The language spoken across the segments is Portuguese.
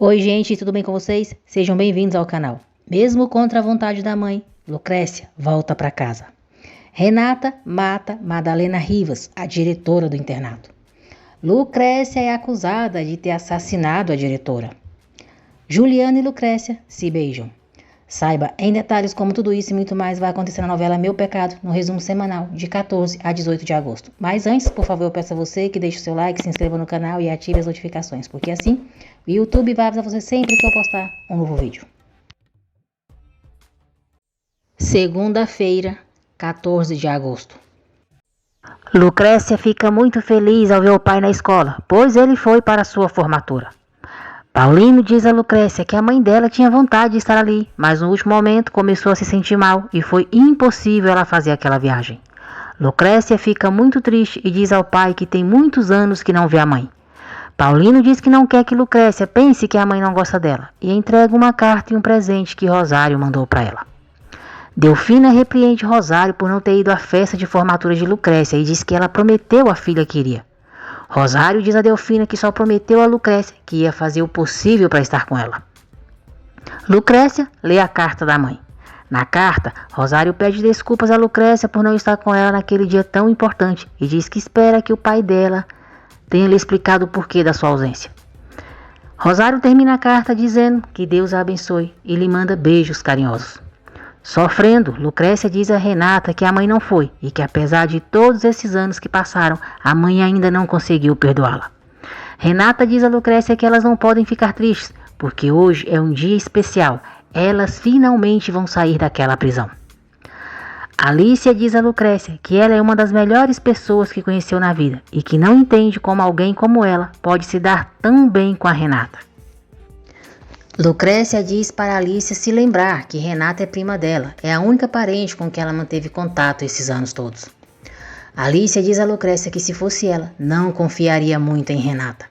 Oi gente, tudo bem com vocês? Sejam bem-vindos ao canal. Mesmo contra a vontade da mãe, Lucrécia volta para casa. Renata mata Madalena Rivas, a diretora do internato. Lucrécia é acusada de ter assassinado a diretora. Juliana e Lucrécia se beijam. Saiba em detalhes como tudo isso e muito mais vai acontecer na novela Meu Pecado, no resumo semanal, de 14 a 18 de agosto. Mas antes, por favor, eu peço a você que deixe o seu like, se inscreva no canal e ative as notificações, porque assim o YouTube vai avisar você sempre que eu postar um novo vídeo. Segunda-feira, 14 de agosto. Lucrécia fica muito feliz ao ver o pai na escola, pois ele foi para sua formatura. Paulino diz a Lucrécia que a mãe dela tinha vontade de estar ali, mas no último momento começou a se sentir mal e foi impossível ela fazer aquela viagem. Lucrécia fica muito triste e diz ao pai que tem muitos anos que não vê a mãe. Paulino diz que não quer que Lucrécia pense que a mãe não gosta dela e entrega uma carta e um presente que Rosário mandou para ela. Delfina repreende Rosário por não ter ido à festa de formatura de Lucrécia e diz que ela prometeu a filha que iria. Rosário diz a Delfina que só prometeu a Lucrécia que ia fazer o possível para estar com ela. Lucrécia lê a carta da mãe. Na carta, Rosário pede desculpas a Lucrécia por não estar com ela naquele dia tão importante e diz que espera que o pai dela tenha lhe explicado o porquê da sua ausência. Rosário termina a carta dizendo que Deus a abençoe e lhe manda beijos carinhosos. Sofrendo, Lucrécia diz a Renata que a mãe não foi e que apesar de todos esses anos que passaram, a mãe ainda não conseguiu perdoá-la. Renata diz a Lucrécia que elas não podem ficar tristes, porque hoje é um dia especial. Elas finalmente vão sair daquela prisão. Alícia diz a Lucrécia que ela é uma das melhores pessoas que conheceu na vida e que não entende como alguém como ela pode se dar tão bem com a Renata. Lucrécia diz para Alícia se lembrar que Renata é prima dela, é a única parente com que ela manteve contato esses anos todos. Alícia diz a Lucrécia que se fosse ela, não confiaria muito em Renata.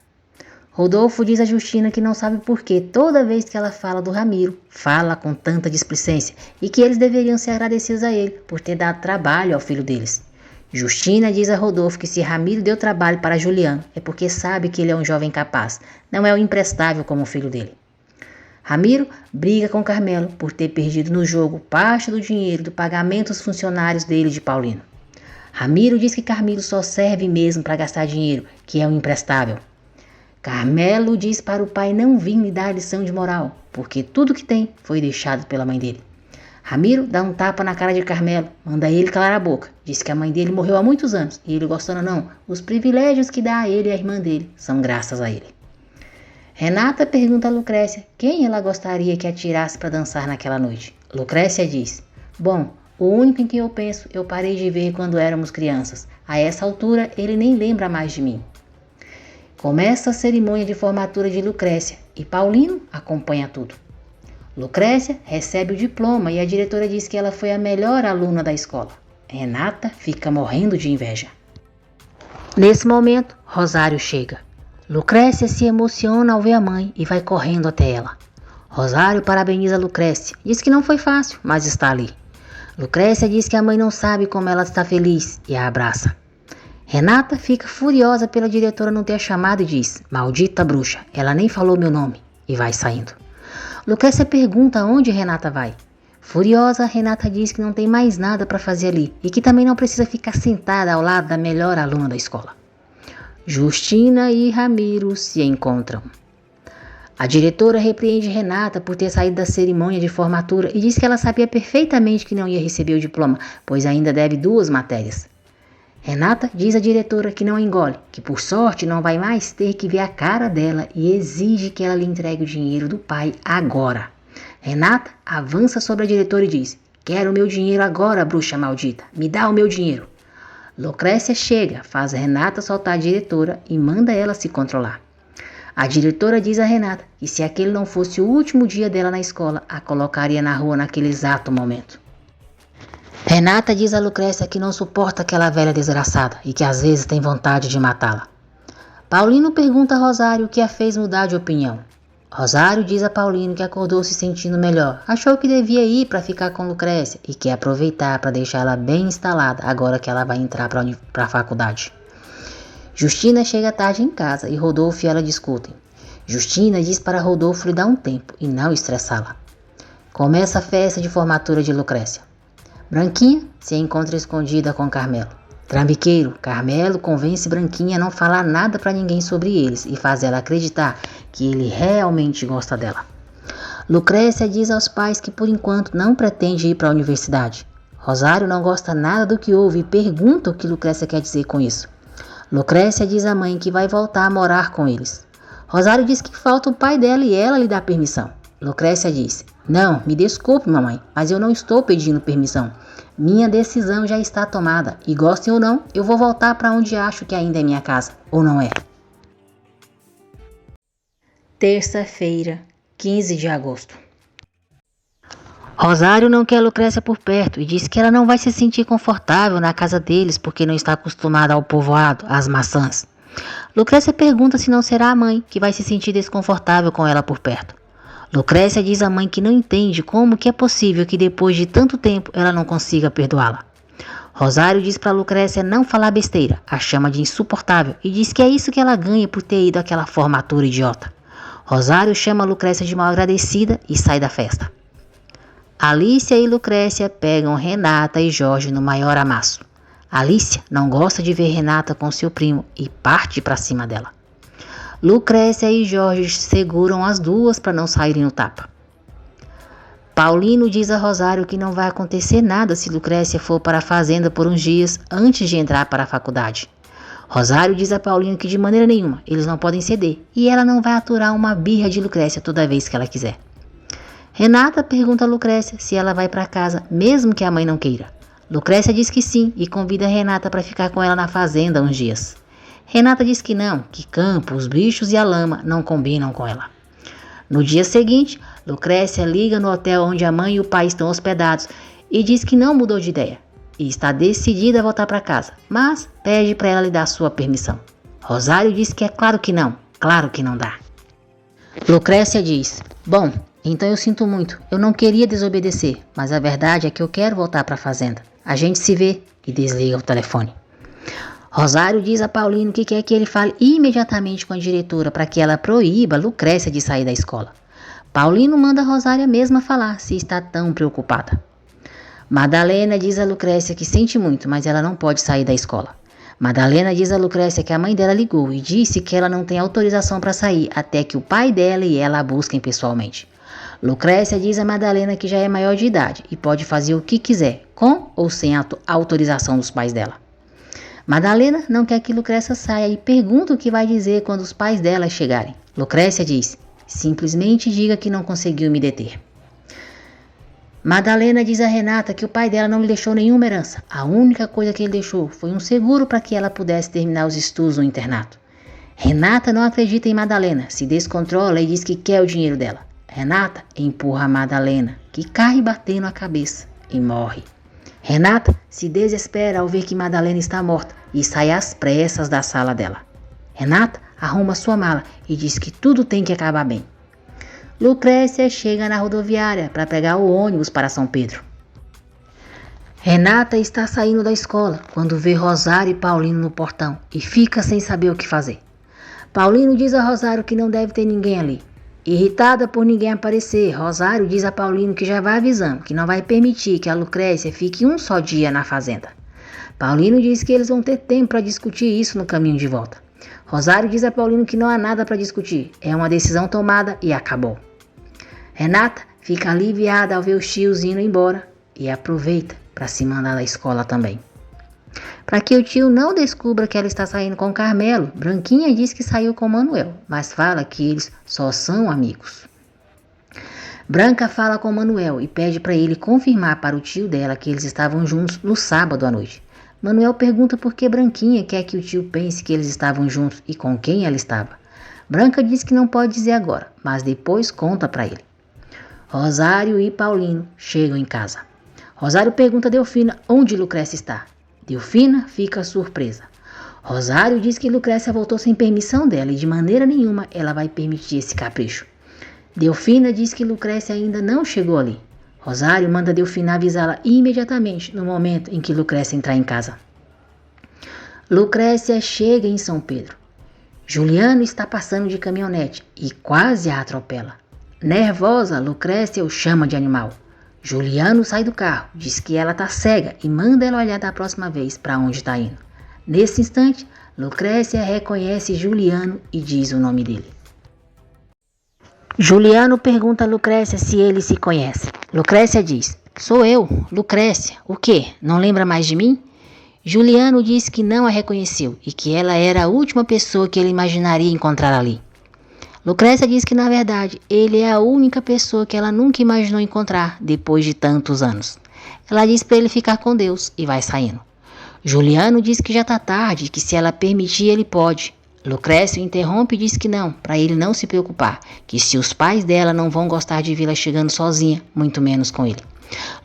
Rodolfo diz a Justina que não sabe por que toda vez que ela fala do Ramiro, fala com tanta displicência e que eles deveriam ser agradecidos a ele por ter dado trabalho ao filho deles. Justina diz a Rodolfo que se Ramiro deu trabalho para Juliano é porque sabe que ele é um jovem capaz, não é o imprestável como o filho dele. Ramiro briga com Carmelo por ter perdido no jogo parte do dinheiro do pagamento aos funcionários dele de Paulino. Ramiro diz que Carmelo só serve mesmo para gastar dinheiro, que é um imprestável. Carmelo diz para o pai não vir lhe dar lição de moral, porque tudo que tem foi deixado pela mãe dele. Ramiro dá um tapa na cara de Carmelo, manda ele calar a boca, diz que a mãe dele morreu há muitos anos e ele gostando não, os privilégios que dá a ele e a irmã dele são graças a ele. Renata pergunta a Lucrécia quem ela gostaria que atirasse para dançar naquela noite. Lucrécia diz, bom, o único em quem eu penso eu parei de ver quando éramos crianças. A essa altura ele nem lembra mais de mim. Começa a cerimônia de formatura de Lucrécia e Paulino acompanha tudo. Lucrécia recebe o diploma e a diretora diz que ela foi a melhor aluna da escola. Renata fica morrendo de inveja. Nesse momento, Rosário chega. Lucrécia se emociona ao ver a mãe e vai correndo até ela. Rosário parabeniza Lucrécia, diz que não foi fácil, mas está ali. Lucrécia diz que a mãe não sabe como ela está feliz e a abraça. Renata fica furiosa pela diretora não ter a chamado e diz, maldita bruxa, ela nem falou meu nome, e vai saindo. Lucrécia pergunta aonde Renata vai. Furiosa, Renata diz que não tem mais nada para fazer ali e que também não precisa ficar sentada ao lado da melhor aluna da escola. Justina e Ramiro se encontram. A diretora repreende Renata por ter saído da cerimônia de formatura e diz que ela sabia perfeitamente que não ia receber o diploma, pois ainda deve 2 matérias. Renata diz à diretora que não engole, que por sorte não vai mais ter que ver a cara dela e exige que ela lhe entregue o dinheiro do pai agora. Renata avança sobre a diretora e diz, quero o meu dinheiro agora, bruxa maldita, me dá o meu dinheiro. Lucrécia chega, faz Renata soltar a diretora e manda ela se controlar. A diretora diz a Renata que se aquele não fosse o último dia dela na escola, a colocaria na rua naquele exato momento. Renata diz a Lucrécia que não suporta aquela velha desgraçada e que às vezes tem vontade de matá-la. Paulino pergunta a Rosário o que a fez mudar de opinião. Rosário diz a Paulino que acordou se sentindo melhor, achou que devia ir para ficar com Lucrécia e quer aproveitar para deixar ela bem instalada agora que ela vai entrar para a faculdade. Justina chega tarde em casa e Rodolfo e ela discutem. Justina diz para Rodolfo lhe dar um tempo e não estressá-la. Começa a festa de formatura de Lucrécia. Branquinha se encontra escondida com Carmelo. Trambiqueiro, Carmelo convence Branquinha a não falar nada para ninguém sobre eles e faz ela acreditar que ele realmente gosta dela. Lucrécia diz aos pais que por enquanto não pretende ir para a universidade. Rosário não gosta nada do que ouve e pergunta o que Lucrécia quer dizer com isso. Lucrécia diz à mãe que vai voltar a morar com eles. Rosário diz que falta o pai dela e ela lhe dá permissão. Lucrécia diz: não, me desculpe, mamãe, mas eu não estou pedindo permissão. Minha decisão já está tomada e, gostem ou não, eu vou voltar para onde acho que ainda é minha casa, ou não é? Terça-feira, 15 de agosto. Rosário não quer Lucrécia por perto e diz que ela não vai se sentir confortável na casa deles porque não está acostumada ao povoado, às maçãs. Lucrécia pergunta se não será a mãe que vai se sentir desconfortável com ela por perto. Lucrécia diz à mãe que não entende como que é possível que depois de tanto tempo ela não consiga perdoá-la. Rosário diz para Lucrécia não falar besteira, a chama de insuportável e diz que é isso que ela ganha por ter ido àquela formatura idiota. Rosário chama Lucrécia de mal agradecida e sai da festa. Alícia e Lucrécia pegam Renata e Jorge no maior amasso. Alícia não gosta de ver Renata com seu primo e parte para cima dela. Lucrécia e Jorge seguram as duas para não saírem no tapa. Paulino diz a Rosário que não vai acontecer nada se Lucrécia for para a fazenda por uns dias antes de entrar para a faculdade. Rosário diz a Paulino que de maneira nenhuma eles não podem ceder e ela não vai aturar uma birra de Lucrécia toda vez que ela quiser. Renata pergunta a Lucrécia se ela vai para casa mesmo que a mãe não queira. Lucrécia diz que sim e convida Renata para ficar com ela na fazenda uns dias. Renata diz que não, que campo, os bichos e a lama não combinam com ela. No dia seguinte, Lucrécia liga no hotel onde a mãe e o pai estão hospedados e diz que não mudou de ideia e está decidida a voltar para casa, mas pede para ela lhe dar sua permissão. Rosário diz que é claro que não dá. Lucrécia diz: bom, então eu sinto muito, eu não queria desobedecer, mas a verdade é que eu quero voltar para a fazenda. A gente se vê, e desliga o telefone. Rosário diz a Paulino que quer que ele fale imediatamente com a diretora para que ela proíba Lucrécia de sair da escola. Paulino manda a Rosária mesma falar se está tão preocupada. Madalena diz a Lucrécia que sente muito, mas ela não pode sair da escola. Madalena diz a Lucrécia que a mãe dela ligou e disse que ela não tem autorização para sair até que o pai dela e ela a busquem pessoalmente. Lucrécia diz a Madalena que já é maior de idade e pode fazer o que quiser, com ou sem a autorização dos pais dela. Madalena não quer que Lucrécia saia e pergunta o que vai dizer quando os pais dela chegarem. Lucrécia diz: simplesmente diga que não conseguiu me deter. Madalena diz a Renata que o pai dela não lhe deixou nenhuma herança. A única coisa que ele deixou foi um seguro para que ela pudesse terminar os estudos no internato. Renata não acredita em Madalena, se descontrola e diz que quer o dinheiro dela. Renata empurra a Madalena, que cai batendo a cabeça e morre. Renata se desespera ao ver que Madalena está morta e sai às pressas da sala dela. Renata arruma sua mala e diz que tudo tem que acabar bem. Lucrécia chega na rodoviária para pegar o ônibus para São Pedro. Renata está saindo da escola quando vê Rosário e Paulino no portão e fica sem saber o que fazer. Paulino diz a Rosário que não deve ter ninguém ali. Irritada por ninguém aparecer, Rosário diz a Paulino que já vai avisando que não vai permitir que a Lucrécia fique um só dia na fazenda. Paulino diz que eles vão ter tempo para discutir isso no caminho de volta. Rosário diz a Paulino que não há nada para discutir, é uma decisão tomada e acabou. Renata fica aliviada ao ver os tios indo embora e aproveita para se mandar da escola também. Para que o tio não descubra que ela está saindo com Carmelo, Branquinha diz que saiu com Manuel, mas fala que eles só são amigos. Branca fala com Manuel e pede para ele confirmar para o tio dela que eles estavam juntos no sábado à noite. Manuel pergunta por que Branquinha quer que o tio pense que eles estavam juntos e com quem ela estava. Branca diz que não pode dizer agora, mas depois conta para ele. Rosário e Paulino chegam em casa. Rosário pergunta a Delfina onde Lucrécia está. Delfina fica surpresa. Rosário diz que Lucrécia voltou sem permissão dela e de maneira nenhuma ela vai permitir esse capricho. Delfina diz que Lucrécia ainda não chegou ali. Rosário manda Delfina avisá-la imediatamente no momento em que Lucrécia entrar em casa. Lucrécia chega em São Pedro. Juliano está passando de caminhonete e quase a atropela. Nervosa, Lucrécia o chama de animal. Juliano sai do carro, diz que ela está cega e manda ela olhar da próxima vez para onde está indo. Nesse instante, Lucrécia reconhece Juliano e diz o nome dele. Juliano pergunta a Lucrécia se eles se conhecem. Lucrécia diz: sou eu, Lucrécia. O quê? Não lembra mais de mim? Juliano diz que não a reconheceu e que ela era a última pessoa que ele imaginaria encontrar ali. Lucrécia diz que, na verdade, ele é a única pessoa que ela nunca imaginou encontrar depois de tantos anos. Ela diz para ele ficar com Deus e vai saindo. Juliano diz que já está tarde e que se ela permitir ele pode. Lucrécia o interrompe e diz que não, para ele não se preocupar, que se os pais dela não vão gostar de vê-la chegando sozinha, muito menos com ele.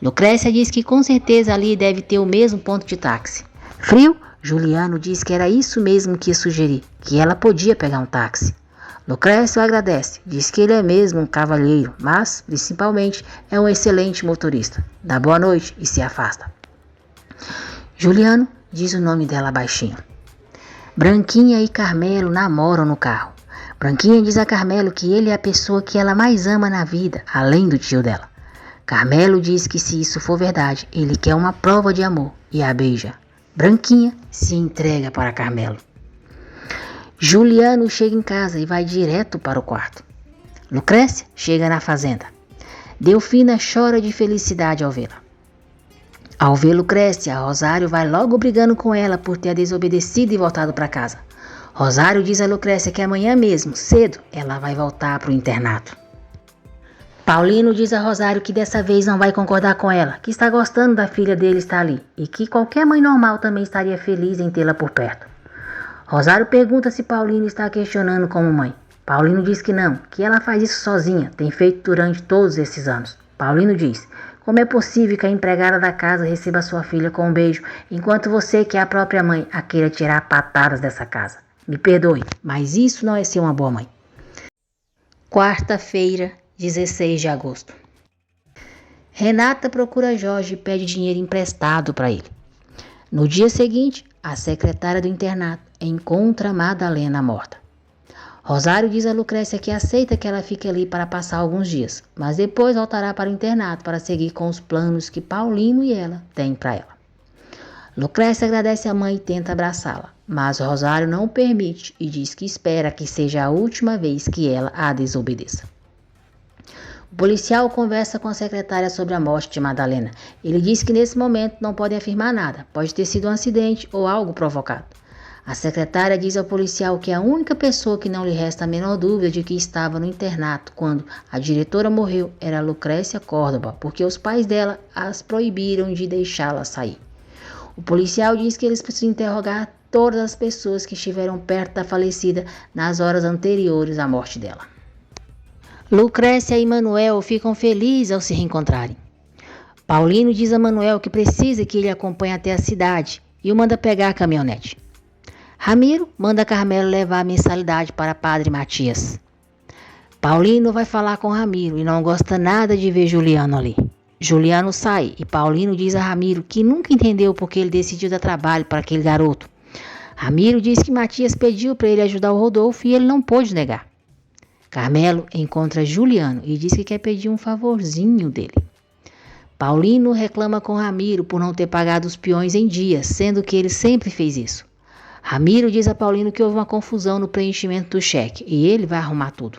Lucrécia diz que com certeza ali deve ter o mesmo ponto de táxi. Frio, Juliano diz que era isso mesmo que ia sugerir, que ela podia pegar um táxi. Lucrécia o agradece, diz que ele é mesmo um cavalheiro, mas, principalmente, é um excelente motorista. Dá boa noite e se afasta. Juliano diz o nome dela baixinho. Branquinha e Carmelo namoram no carro. Branquinha diz a Carmelo que ele é a pessoa que ela mais ama na vida, além do tio dela. Carmelo diz que se isso for verdade, ele quer uma prova de amor e a beija. Branquinha se entrega para Carmelo. Juliano chega em casa e vai direto para o quarto. Lucrécia chega na fazenda. Delfina chora de felicidade ao vê-la. Ao ver Lucrécia, Rosário vai logo brigando com ela por ter a desobedecido e voltado para casa. Rosário diz a Lucrécia que amanhã mesmo, cedo, ela vai voltar para o internato. Paulino diz a Rosário que dessa vez não vai concordar com ela, que está gostando da filha dele estar ali e que qualquer mãe normal também estaria feliz em tê-la por perto. Rosário pergunta se Paulino está questionando como mãe. Paulino diz que não, que ela faz isso sozinha, tem feito durante todos esses anos. Paulino diz: como é possível que a empregada da casa receba sua filha com um beijo, enquanto você, que é a própria mãe, a queira tirar patadas dessa casa? Me perdoe, mas isso não é ser uma boa mãe. Quarta-feira, 16 de agosto. Renata procura Jorge e pede dinheiro emprestado para ele. No dia seguinte, a secretária do internato encontra Madalena morta. Rosário diz a Lucrécia que aceita que ela fique ali para passar alguns dias, mas depois voltará para o internato para seguir com os planos que Paulino e ela têm para ela. Lucrécia agradece a mãe e tenta abraçá-la, mas Rosário não o permite e diz que espera que seja a última vez que ela a desobedeça. O policial conversa com a secretária sobre a morte de Madalena. Ele diz que nesse momento não pode afirmar nada, pode ter sido um acidente ou algo provocado. A secretária diz ao policial que a única pessoa que não lhe resta a menor dúvida de que estava no internato quando a diretora morreu era Lucrécia Córdoba, porque os pais dela as proibiram de deixá-la sair. O policial diz que eles precisam interrogar todas as pessoas que estiveram perto da falecida nas horas anteriores à morte dela. Lucrécia e Manuel ficam felizes ao se reencontrarem. Paulino diz a Manuel que precisa que ele acompanhe até a cidade e o manda pegar a caminhonete. Ramiro manda Carmelo levar a mensalidade para Padre Matias. Paulino vai falar com Ramiro e não gosta nada de ver Juliano ali. Juliano sai e Paulino diz a Ramiro que nunca entendeu porque ele decidiu dar trabalho para aquele garoto. Ramiro diz que Matias pediu para ele ajudar o Rodolfo e ele não pôde negar. Carmelo encontra Juliano e diz que quer pedir um favorzinho dele. Paulino reclama com Ramiro por não ter pagado os peões em dia, sendo que ele sempre fez isso. Ramiro diz a Paulino que houve uma confusão no preenchimento do cheque e ele vai arrumar tudo.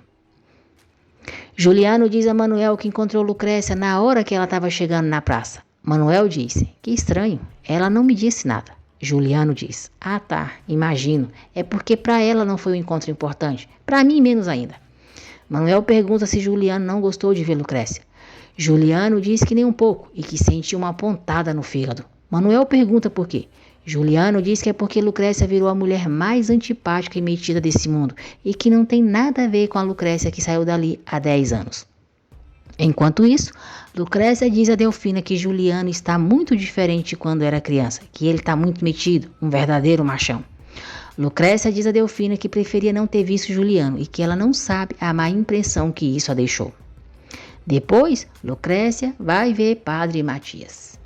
Juliano diz a Manuel que encontrou Lucrécia na hora que ela estava chegando na praça. Manuel diz: que estranho, ela não me disse nada. Juliano diz: ah tá, imagino, é porque para ela não foi um encontro importante, para mim menos ainda. Manuel pergunta se Juliano não gostou de ver Lucrécia. Juliano diz que nem um pouco e que sentiu uma pontada no fígado. Manuel pergunta por quê. Juliano diz que é porque Lucrécia virou a mulher mais antipática e metida desse mundo e que não tem nada a ver com a Lucrécia que saiu dali há 10 anos. Enquanto isso, Lucrécia diz a Delfina que Juliano está muito diferente de quando era criança, que ele está muito metido, um verdadeiro machão. Lucrécia diz a Delfina que preferia não ter visto Juliano e que ela não sabe a má impressão que isso a deixou. Depois, Lucrécia vai ver Padre Matias.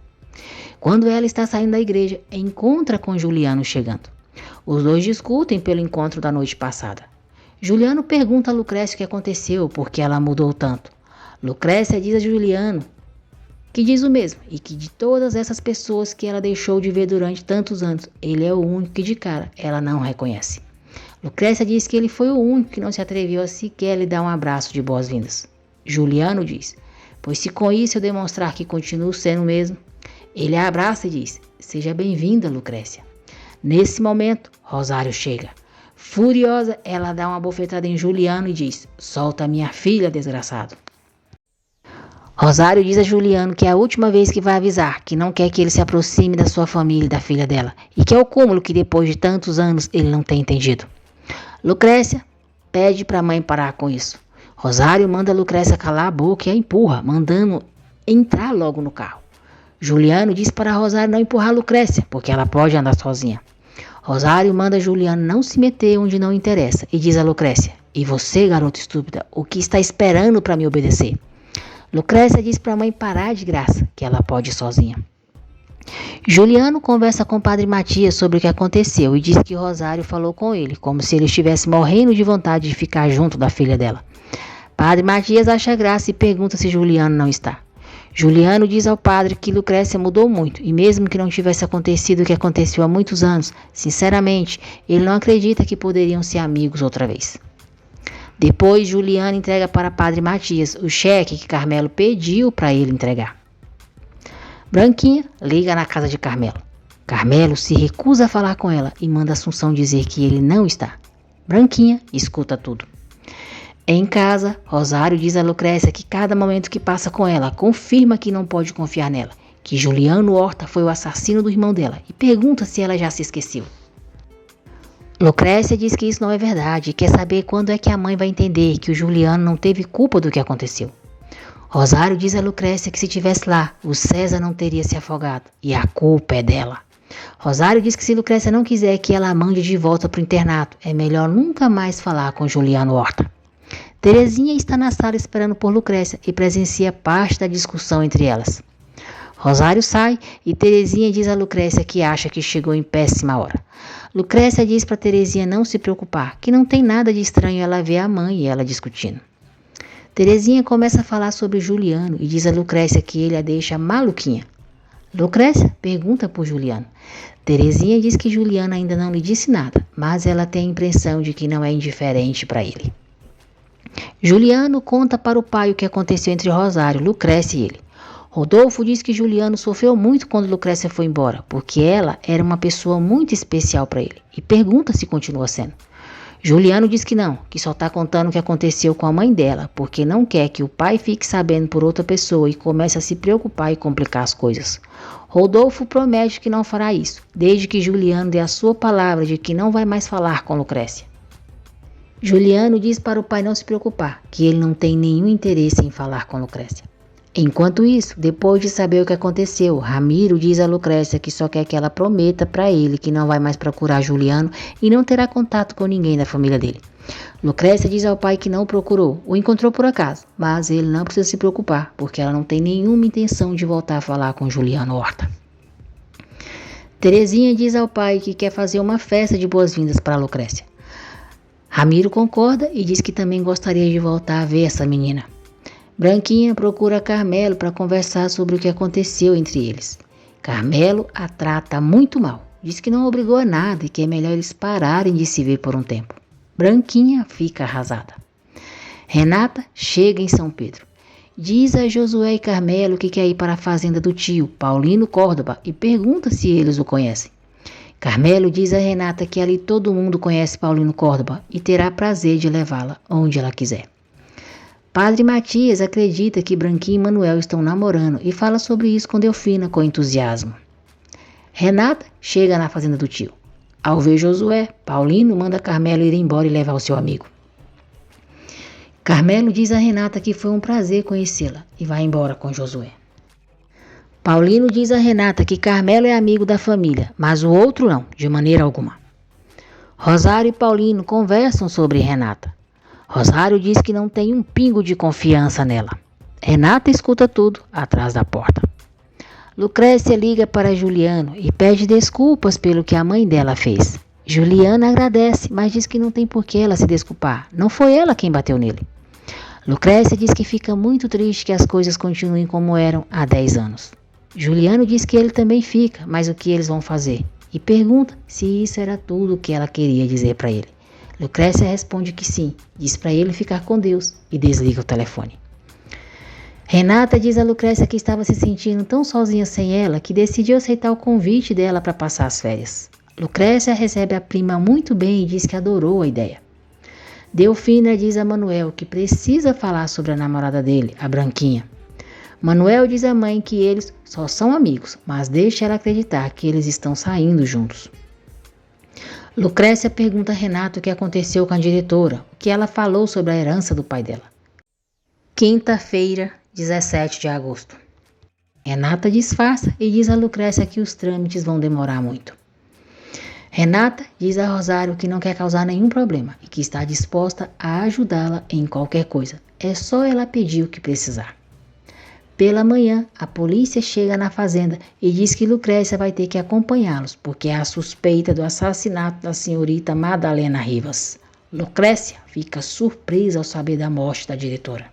Quando ela está saindo da igreja, encontra com Juliano chegando. Os dois discutem pelo encontro da noite passada. Juliano pergunta a Lucrécia o que aconteceu, porque ela mudou tanto. Lucrécia diz a Juliano que diz o mesmo, e que de todas essas pessoas que ela deixou de ver durante tantos anos, ele é o único que de cara ela não reconhece. Lucrécia diz que ele foi o único que não se atreveu a sequer lhe dar um abraço de boas-vindas. Juliano diz: pois se com isso eu demonstrar que continuo sendo o mesmo. Ele a abraça e diz: seja bem-vinda, Lucrécia. Nesse momento, Rosário chega. Furiosa, ela dá uma bofetada em Juliano e diz: solta minha filha, desgraçado. Rosário diz a Juliano que é a última vez que vai avisar, que não quer que ele se aproxime da sua família e da filha dela, e que é o cúmulo que depois de tantos anos ele não tem entendido. Lucrécia pede para a mãe parar com isso. Rosário manda Lucrécia calar a boca e a empurra, mandando entrar logo no carro. Juliano diz para Rosário não empurrar Lucrécia, porque ela pode andar sozinha. Rosário manda Juliano não se meter onde não interessa e diz a Lucrécia: e você, garota estúpida, o que está esperando para me obedecer? Lucrécia diz para a mãe parar de graça, que ela pode ir sozinha. Juliano conversa com o padre Matias sobre o que aconteceu e diz que Rosário falou com ele, como se ele estivesse morrendo de vontade de ficar junto da filha dela. Padre Matias acha graça e pergunta se Juliano não está. Juliano diz ao padre que Lucrécia mudou muito e mesmo que não tivesse acontecido o que aconteceu há muitos anos, sinceramente, ele não acredita que poderiam ser amigos outra vez. Depois, Juliano entrega para Padre Matias o cheque que Carmelo pediu para ele entregar. Branquinha liga na casa de Carmelo. Carmelo se recusa a falar com ela e manda Assunção dizer que ele não está. Branquinha escuta tudo. Em casa, Rosário diz a Lucrécia que cada momento que passa com ela confirma que não pode confiar nela, que Juliano Horta foi o assassino do irmão dela e pergunta se ela já se esqueceu. Lucrécia diz que isso não é verdade e quer saber quando é que a mãe vai entender que o Juliano não teve culpa do que aconteceu. Rosário diz a Lucrécia que se estivesse lá, o César não teria se afogado e a culpa é dela. Rosário diz que se Lucrécia não quiser que ela a mande de volta para o internato, é melhor nunca mais falar com Juliano Horta. Terezinha está na sala esperando por Lucrécia e presencia parte da discussão entre elas. Rosário sai e Terezinha diz a Lucrécia que acha que chegou em péssima hora. Lucrécia diz para Terezinha não se preocupar, que não tem nada de estranho ela ver a mãe e ela discutindo. Terezinha começa a falar sobre Juliano e diz a Lucrécia que ele a deixa maluquinha. Lucrécia pergunta por Juliano. Terezinha diz que Juliano ainda não lhe disse nada, mas ela tem a impressão de que não é indiferente para ele. Juliano conta para o pai o que aconteceu entre Rosário, Lucrécia e ele. Rodolfo diz que Juliano sofreu muito quando Lucrécia foi embora, porque ela era uma pessoa muito especial para ele, e pergunta se continua sendo. Juliano diz que não, que só está contando o que aconteceu com a mãe dela, porque não quer que o pai fique sabendo por outra pessoa e comece a se preocupar e complicar as coisas. Rodolfo promete que não fará isso, desde que Juliano dê a sua palavra de que não vai mais falar com Lucrécia. Juliano diz para o pai não se preocupar, que ele não tem nenhum interesse em falar com Lucrécia. Enquanto isso, depois de saber o que aconteceu, Ramiro diz a Lucrécia que só quer que ela prometa para ele que não vai mais procurar Juliano e não terá contato com ninguém da família dele. Lucrécia diz ao pai que não o procurou, o encontrou por acaso, mas ele não precisa se preocupar, porque ela não tem nenhuma intenção de voltar a falar com Juliano Horta. Terezinha diz ao pai que quer fazer uma festa de boas-vindas para Lucrécia. Ramiro concorda e diz que também gostaria de voltar a ver essa menina. Branquinha procura Carmelo para conversar sobre o que aconteceu entre eles. Carmelo a trata muito mal. Diz que não obrigou a nada e que é melhor eles pararem de se ver por um tempo. Branquinha fica arrasada. Renata chega em São Pedro. Diz a Josué e Carmelo que quer ir para a fazenda do tio, Paulino Córdoba, e pergunta se eles o conhecem. Carmelo diz a Renata que ali todo mundo conhece Paulino Córdoba e terá prazer de levá-la onde ela quiser. Padre Matias acredita que Branquinha e Manuel estão namorando e fala sobre isso com Delfina com entusiasmo. Renata chega na fazenda do tio. Ao ver Josué, Paulino manda Carmelo ir embora e levar o seu amigo. Carmelo diz a Renata que foi um prazer conhecê-la e vai embora com Josué. Paulino diz a Renata que Carmelo é amigo da família, mas o outro não, de maneira alguma. Rosário e Paulino conversam sobre Renata. Rosário diz que não tem um pingo de confiança nela. Renata escuta tudo atrás da porta. Lucrécia liga para Juliano e pede desculpas pelo que a mãe dela fez. Juliana agradece, mas diz que não tem por que ela se desculpar. Não foi ela quem bateu nele. Lucrécia diz que fica muito triste que as coisas continuem como eram há 10 anos. Juliano diz que ele também fica, mas o que eles vão fazer? E pergunta se isso era tudo o que ela queria dizer para ele. Lucrécia responde que sim, diz para ele ficar com Deus e desliga o telefone. Renata diz a Lucrécia que estava se sentindo tão sozinha sem ela que decidiu aceitar o convite dela para passar as férias. Lucrécia recebe a prima muito bem e diz que adorou a ideia. Delfina diz a Manuel que precisa falar sobre a namorada dele, a Branquinha. Manuel diz à mãe que eles só são amigos, mas deixa ela acreditar que eles estão saindo juntos. Lucrécia pergunta a Renata o que aconteceu com a diretora, o que ela falou sobre a herança do pai dela. Quinta-feira, 17 de agosto. Renata disfarça e diz a Lucrécia que os trâmites vão demorar muito. Renata diz a Rosário que não quer causar nenhum problema e que está disposta a ajudá-la em qualquer coisa. É só ela pedir o que precisar. Pela manhã, a polícia chega na fazenda e diz que Lucrécia vai ter que acompanhá-los, porque há suspeita do assassinato da senhorita Madalena Rivas. Lucrécia fica surpresa ao saber da morte da diretora.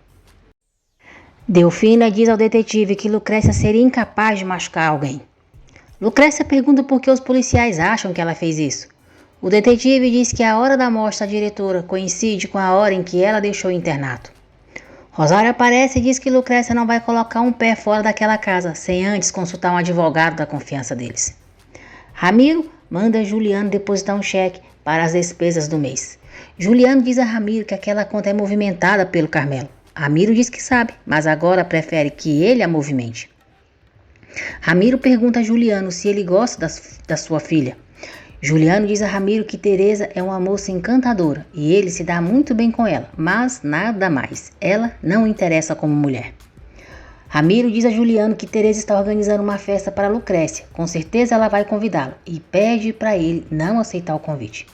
Delfina diz ao detetive que Lucrécia seria incapaz de machucar alguém. Lucrécia pergunta por que os policiais acham que ela fez isso. O detetive diz que a hora da morte da diretora coincide com a hora em que ela deixou o internato. Rosário aparece e diz que Lucrécia não vai colocar um pé fora daquela casa sem antes consultar um advogado da confiança deles. Ramiro manda Juliano depositar um cheque para as despesas do mês. Juliano diz a Ramiro que aquela conta é movimentada pelo Carmelo. Ramiro diz que sabe, mas agora prefere que ele a movimente. Ramiro pergunta a Juliano se ele gosta da sua filha. Juliano diz a Ramiro que Teresa é uma moça encantadora e ele se dá muito bem com ela, mas nada mais. Ela não interessa como mulher. Ramiro diz a Juliano que Teresa está organizando uma festa para Lucrécia. Com certeza ela vai convidá-lo e pede para ele não aceitar o convite.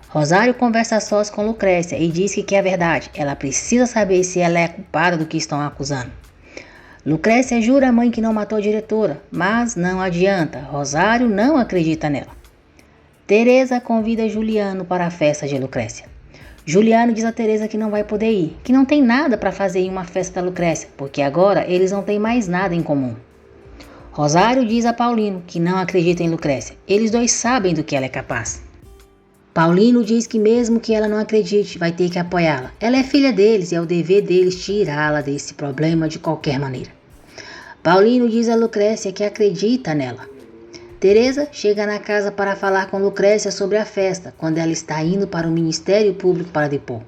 Rosário conversa a sós com Lucrécia e diz que é verdade. Ela precisa saber se ela é culpada do que estão acusando. Lucrécia jura à mãe que não matou a diretora, mas não adianta. Rosário não acredita nela. Teresa convida Juliano para a festa de Lucrécia. Juliano diz a Teresa que não vai poder ir, que não tem nada para fazer em uma festa da Lucrécia, porque agora eles não têm mais nada em comum. Rosário diz a Paulino que não acredita em Lucrécia. Eles dois sabem do que ela é capaz. Paulino diz que mesmo que ela não acredite, vai ter que apoiá-la. Ela é filha deles e é o dever deles tirá-la desse problema de qualquer maneira. Paulino diz a Lucrécia que acredita nela. Teresa chega na casa para falar com Lucrécia sobre a festa, quando ela está indo para o Ministério Público para depor.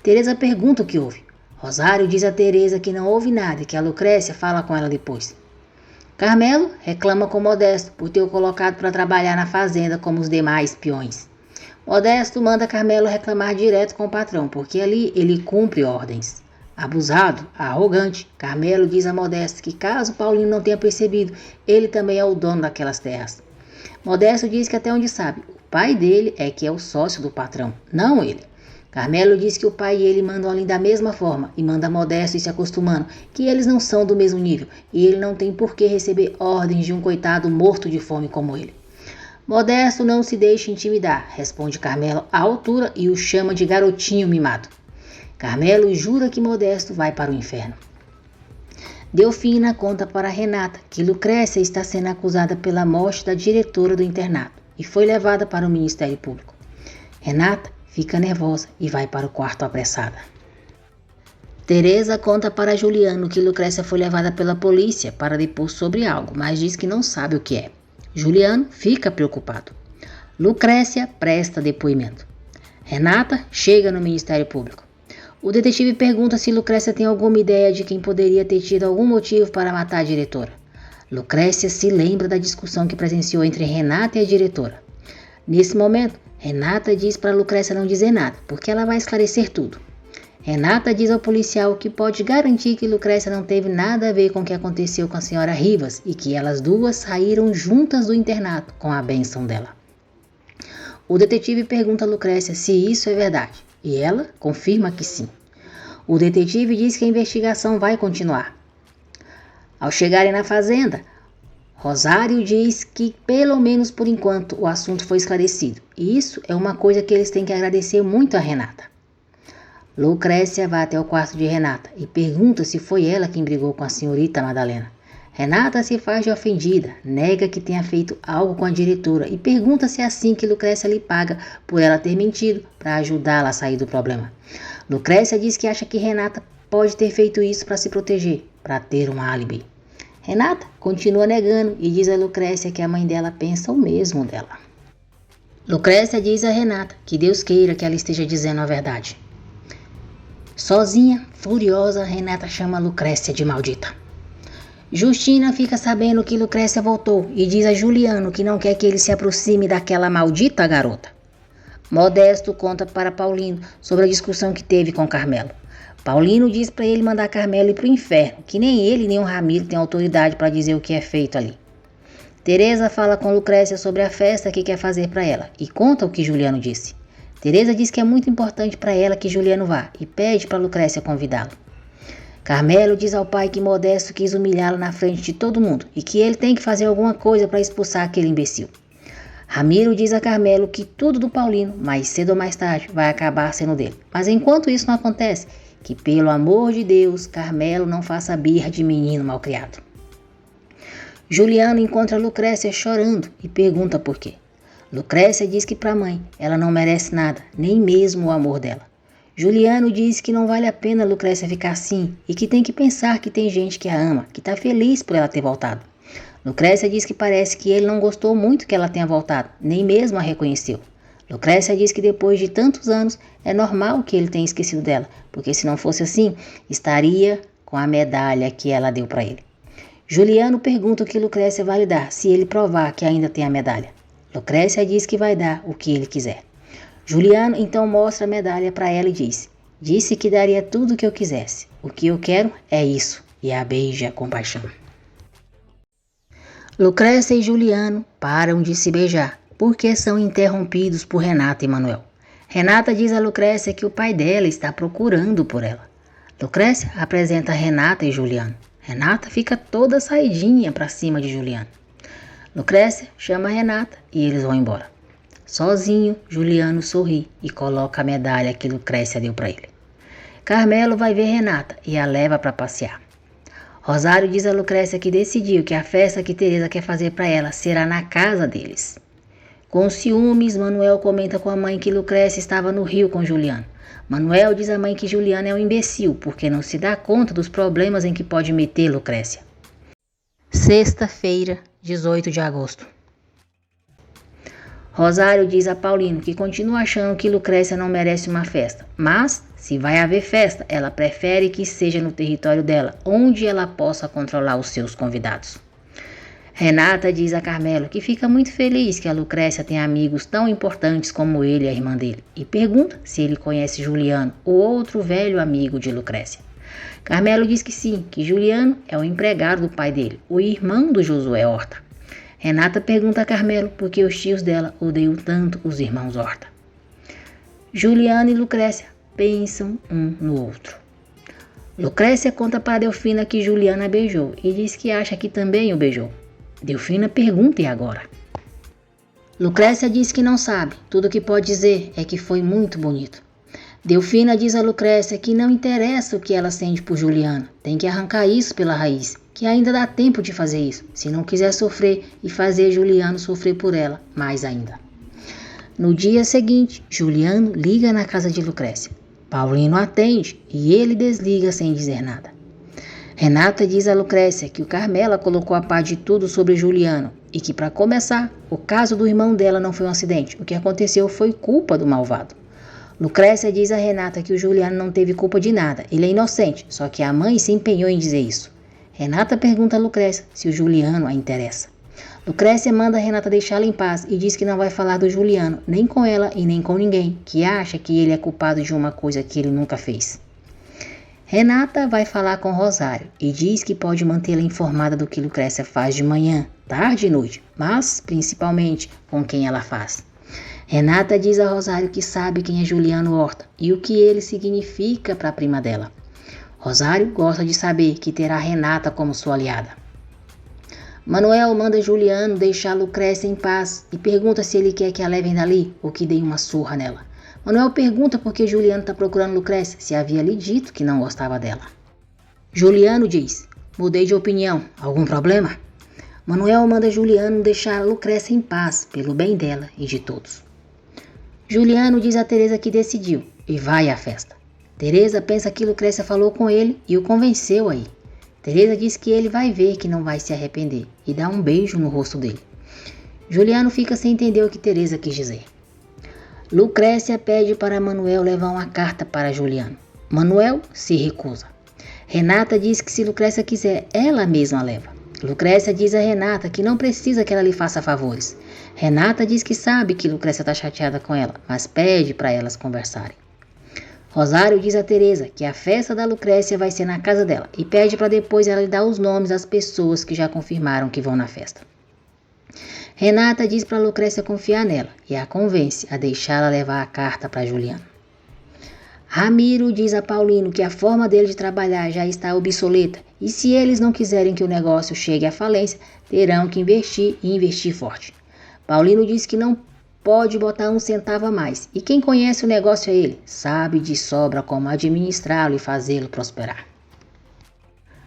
Teresa pergunta o que houve. Rosário diz a Teresa que não houve nada e que a Lucrécia fala com ela depois. Carmelo reclama com Modesto por ter o colocado para trabalhar na fazenda como os demais peões. Modesto manda Carmelo reclamar direto com o patrão, porque ali ele cumpre ordens. Abusado, arrogante, Carmelo diz a Modesto que caso Paulino não tenha percebido, ele também é o dono daquelas terras. Modesto diz que até onde sabe, o pai dele é que é o sócio do patrão, não ele. Carmelo diz que o pai e ele mandam ali da mesma forma e manda Modesto ir se acostumando, que eles não são do mesmo nível e ele não tem por que receber ordens de um coitado morto de fome como ele. Modesto não se deixa intimidar, responde Carmelo à altura e o chama de garotinho mimado. Carmelo jura que Modesto vai para o inferno. Delfina conta para Renata que Lucrécia está sendo acusada pela morte da diretora do internato e foi levada para o Ministério Público. Renata fica nervosa e vai para o quarto apressada. Teresa conta para Juliano que Lucrécia foi levada pela polícia para depor sobre algo, mas diz que não sabe o que é. Juliano fica preocupado. Lucrécia presta depoimento. Renata chega no Ministério Público. O detetive pergunta se Lucrécia tem alguma ideia de quem poderia ter tido algum motivo para matar a diretora. Lucrécia se lembra da discussão que presenciou entre Renata e a diretora. Nesse momento, Renata diz para Lucrécia não dizer nada, porque ela vai esclarecer tudo. Renata diz ao policial que pode garantir que Lucrécia não teve nada a ver com o que aconteceu com a senhora Rivas e que elas duas saíram juntas do internato com a bênção dela. O detetive pergunta a Lucrécia se isso é verdade e ela confirma que sim. O detetive diz que a investigação vai continuar. Ao chegarem na fazenda, Rosário diz que, pelo menos por enquanto, o assunto foi esclarecido. E isso é uma coisa que eles têm que agradecer muito a Renata. Lucrécia vai até o quarto de Renata e pergunta se foi ela quem brigou com a senhorita Madalena. Renata se faz de ofendida, nega que tenha feito algo com a diretora e pergunta se é assim que Lucrécia lhe paga por ela ter mentido para ajudá-la a sair do problema. Lucrécia diz que acha que Renata pode ter feito isso para se proteger, para ter um álibi. Renata continua negando e diz a Lucrécia que a mãe dela pensa o mesmo dela. Lucrécia diz a Renata que Deus queira que ela esteja dizendo a verdade. Sozinha, furiosa, Renata chama Lucrécia de maldita. Justina fica sabendo que Lucrécia voltou e diz a Juliano que não quer que ele se aproxime daquela maldita garota. Modesto conta para Paulino sobre a discussão que teve com Carmelo. Paulino diz para ele mandar Carmelo ir para o inferno, que nem ele nem o Ramiro têm autoridade para dizer o que é feito ali. Teresa fala com Lucrécia sobre a festa que quer fazer para ela e conta o que Juliano disse. Teresa diz que é muito importante para ela que Juliano vá e pede para Lucrécia convidá-lo. Carmelo diz ao pai que Modesto quis humilhá-lo na frente de todo mundo e que ele tem que fazer alguma coisa para expulsar aquele imbecil. Ramiro diz a Carmelo que tudo do Paulino, mais cedo ou mais tarde, vai acabar sendo dele. Mas enquanto isso não acontece, que pelo amor de Deus, Carmelo não faça birra de menino malcriado. Juliano encontra Lucrécia chorando e pergunta por quê. Lucrécia diz que para a mãe ela não merece nada, nem mesmo o amor dela. Juliano diz que não vale a pena Lucrécia ficar assim e que tem que pensar que tem gente que a ama, que está feliz por ela ter voltado. Lucrécia diz que parece que ele não gostou muito que ela tenha voltado, nem mesmo a reconheceu. Lucrécia diz que depois de tantos anos é normal que ele tenha esquecido dela, porque se não fosse assim, estaria com a medalha que ela deu para ele. Juliano pergunta o que Lucrécia vai lhe dar se ele provar que ainda tem a medalha. Lucrécia diz que vai dar o que ele quiser. Juliano então mostra a medalha para ela e diz: disse que daria tudo o que eu quisesse. O que eu quero é isso. E a beija com paixão. Lucrécia e Juliano param de se beijar, porque são interrompidos por Renata e Manuel. Renata diz a Lucrécia que o pai dela está procurando por ela. Lucrécia apresenta Renata e Juliano. Renata fica toda saidinha para cima de Juliano. Lucrécia chama Renata e eles vão embora. Sozinho, Juliano sorri e coloca a medalha que Lucrécia deu para ele. Carmelo vai ver Renata e a leva para passear. Rosário diz a Lucrécia que decidiu que a festa que Teresa quer fazer para ela será na casa deles. Com ciúmes, Manuel comenta com a mãe que Lucrécia estava no Rio com Juliano. Manuel diz à mãe que Juliano é um imbecil porque não se dá conta dos problemas em que pode meter Lucrécia. Sexta-feira, 18 de agosto. Rosário diz a Paulino que continua achando que Lucrécia não merece uma festa, mas, se vai haver festa, ela prefere que seja no território dela, onde ela possa controlar os seus convidados. Renata diz a Carmelo que fica muito feliz que a Lucrécia tenha amigos tão importantes como ele e a irmã dele, e pergunta se ele conhece Juliano, o outro velho amigo de Lucrécia. Carmelo diz que sim, que Juliano é o empregado do pai dele, o irmão do Josué Horta. Renata pergunta a Carmelo por que os tios dela odeiam tanto os irmãos Horta. Juliano e Lucrécia pensam um no outro. Lucrécia conta para Delfina que Juliano a beijou e diz que acha que também o beijou. Delfina pergunta e agora? Lucrécia diz que não sabe, tudo o que pode dizer é que foi muito bonito. Delfina diz a Lucrécia que não interessa o que ela sente por Juliano, tem que arrancar isso pela raiz, que ainda dá tempo de fazer isso, se não quiser sofrer e fazer Juliano sofrer por ela mais ainda. No dia seguinte, Juliano liga na casa de Lucrécia. Paulino atende e ele desliga sem dizer nada. Renata diz a Lucrécia que o Carmela colocou a par de tudo sobre Juliano e que, para começar, o caso do irmão dela não foi um acidente. O que aconteceu foi culpa do malvado. Lucrécia diz a Renata que o Juliano não teve culpa de nada, ele é inocente, só que a mãe se empenhou em dizer isso. Renata pergunta a Lucrécia se o Juliano a interessa. Lucrécia manda a Renata deixá-la em paz e diz que não vai falar do Juliano, nem com ela e nem com ninguém, que acha que ele é culpado de uma coisa que ele nunca fez. Renata vai falar com Rosário e diz que pode mantê-la informada do que Lucrécia faz de manhã, tarde e noite, mas principalmente com quem ela faz. Renata diz a Rosário que sabe quem é Juliano Horta e o que ele significa para a prima dela. Rosário gosta de saber que terá Renata como sua aliada. Manuel manda Juliano deixar Lucrécia em paz e pergunta se ele quer que a levem dali ou que deem uma surra nela. Manuel pergunta por que Juliano está procurando Lucrécia, se havia lhe dito que não gostava dela. Juliano diz: mudei de opinião, algum problema? Manuel manda Juliano deixar Lucrécia em paz, pelo bem dela e de todos. Juliano diz a Teresa que decidiu e vai à festa. Teresa pensa que Lucrécia falou com ele e o convenceu a ir. Teresa diz que ele vai ver que não vai se arrepender e dá um beijo no rosto dele. Juliano fica sem entender o que Teresa quis dizer. Lucrécia pede para Manuel levar uma carta para Juliano. Manuel se recusa. Renata diz que se Lucrécia quiser, ela mesma leva. Lucrécia diz a Renata que não precisa que ela lhe faça favores. Renata diz que sabe que Lucrécia está chateada com ela, mas pede para elas conversarem. Rosário diz a Teresa que a festa da Lucrécia vai ser na casa dela e pede para depois ela lhe dar os nomes das pessoas que já confirmaram que vão na festa. Renata diz para Lucrécia confiar nela e a convence a deixá-la levar a carta para Juliano. Ramiro diz a Paulino que a forma dele de trabalhar já está obsoleta e se eles não quiserem que o negócio chegue à falência, terão que investir e investir forte. Paulino diz que não pode botar um centavo a mais e quem conhece o negócio é ele, sabe de sobra como administrá-lo e fazê-lo prosperar.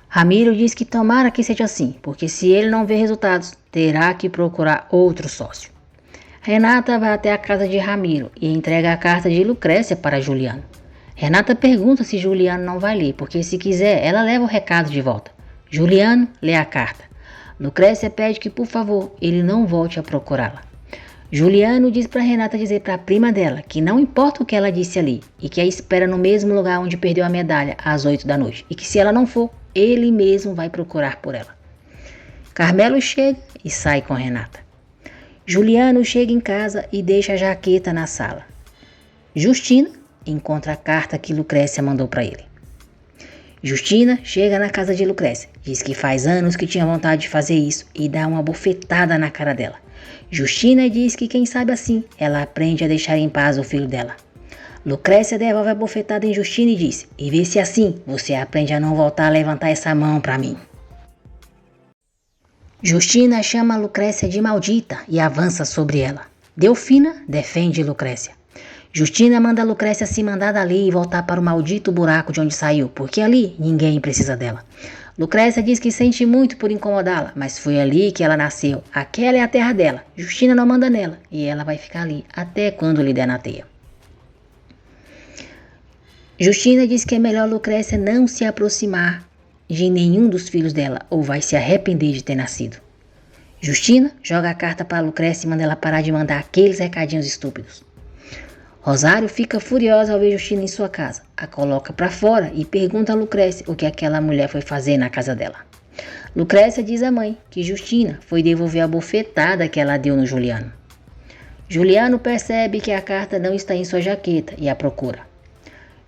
Ramiro diz que tomara que seja assim, porque se ele não vê resultados, terá que procurar outro sócio. Renata vai até a casa de Ramiro e entrega a carta de Lucrécia para Juliano. Renata pergunta se Juliano não vai ler, porque se quiser, ela leva o recado de volta. Juliano lê a carta. Lucrécia pede que, por favor, ele não volte a procurá-la. Juliano diz para Renata dizer para a prima dela que não importa o que ela disse ali e que a espera no mesmo lugar onde perdeu a medalha às 8 da noite e que se ela não for, ele mesmo vai procurar por ela. Carmelo chega e sai com Renata. Juliano chega em casa e deixa a jaqueta na sala. Justina encontra a carta que Lucrécia mandou para ele. Justina chega na casa de Lucrécia, diz que faz anos que tinha vontade de fazer isso e dá uma bofetada na cara dela. Justina diz que quem sabe assim, ela aprende a deixar em paz o filho dela. Lucrécia devolve a bofetada em Justina e diz: e vê se assim você aprende a não voltar a levantar essa mão para mim. Justina chama Lucrécia de maldita e avança sobre ela. Delfina defende Lucrécia. Justina manda Lucrécia se mandar dali e voltar para o maldito buraco de onde saiu, porque ali ninguém precisa dela. Lucrécia diz que sente muito por incomodá-la, mas foi ali que ela nasceu. Aquela é a terra dela. Justina não manda nela e ela vai ficar ali até quando lhe der na teia. Justina diz que é melhor Lucrécia não se aproximar de nenhum dos filhos dela ou vai se arrepender de ter nascido. Justina joga a carta para Lucrécia e manda ela parar de mandar aqueles recadinhos estúpidos. Rosário fica furiosa ao ver Justina em sua casa, a coloca para fora e pergunta a Lucrécia o que aquela mulher foi fazer na casa dela. Lucrécia diz à mãe que Justina foi devolver a bofetada que ela deu no Juliano. Juliano percebe que a carta não está em sua jaqueta e a procura.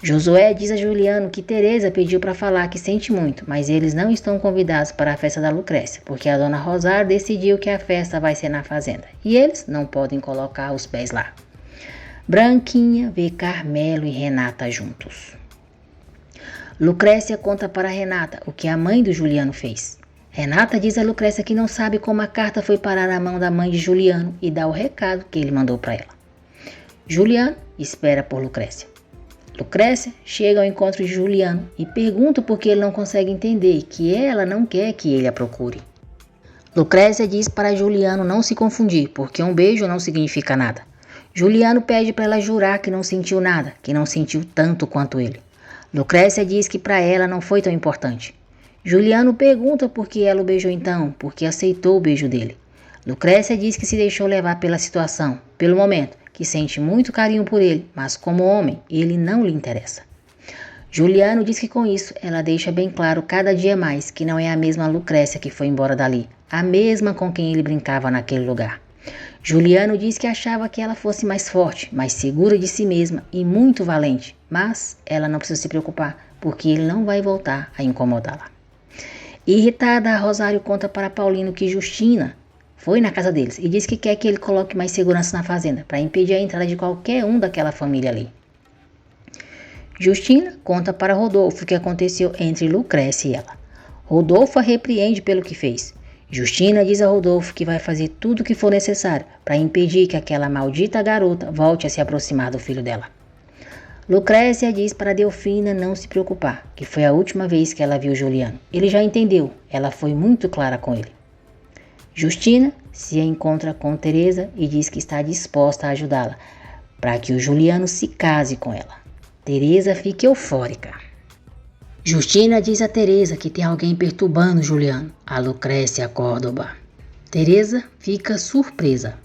Josué diz a Juliano que Teresa pediu para falar que sente muito, mas eles não estão convidados para a festa da Lucrécia, porque a dona Rosário decidiu que a festa vai ser na fazenda e eles não podem colocar os pés lá. Branquinha vê Carmelo e Renata juntos. Lucrécia conta para Renata o que a mãe do Juliano fez. Renata diz a Lucrécia que não sabe como a carta foi parar na mão da mãe de Juliano e dá o recado que ele mandou para ela. Juliano espera por Lucrécia. Lucrécia chega ao encontro de Juliano e pergunta por que ele não consegue entender que ela não quer que ele a procure. Lucrécia diz para Juliano não se confundir, porque um beijo não significa nada. Juliano pede para ela jurar que não sentiu nada, que não sentiu tanto quanto ele. Lucrécia diz que para ela não foi tão importante. Juliano pergunta por que ela o beijou então, porque aceitou o beijo dele. Lucrécia diz que se deixou levar pela situação, pelo momento, que sente muito carinho por ele, mas como homem, ele não lhe interessa. Juliano diz que com isso ela deixa bem claro cada dia mais que não é a mesma Lucrécia que foi embora dali, a mesma com quem ele brincava naquele lugar. Juliano diz que achava que ela fosse mais forte, mais segura de si mesma e muito valente, mas ela não precisa se preocupar, porque ele não vai voltar a incomodá-la. Irritada, a Rosário conta para Paulino que Justina foi na casa deles e diz que quer que ele coloque mais segurança na fazenda, para impedir a entrada de qualquer um daquela família ali. Justina conta para Rodolfo o que aconteceu entre Lucrécia e ela. Rodolfo a repreende pelo que fez. Justina diz a Rodolfo que vai fazer tudo o que for necessário para impedir que aquela maldita garota volte a se aproximar do filho dela. Lucrécia diz para Delfina não se preocupar, que foi a última vez que ela viu Juliano. Ele já entendeu, ela foi muito clara com ele. Justina se encontra com Teresa e diz que está disposta a ajudá-la, para que o Juliano se case com ela. Teresa fica eufórica. Justina diz a Teresa que tem alguém perturbando Juliano, a Lucrécia Córdoba. Teresa fica surpresa.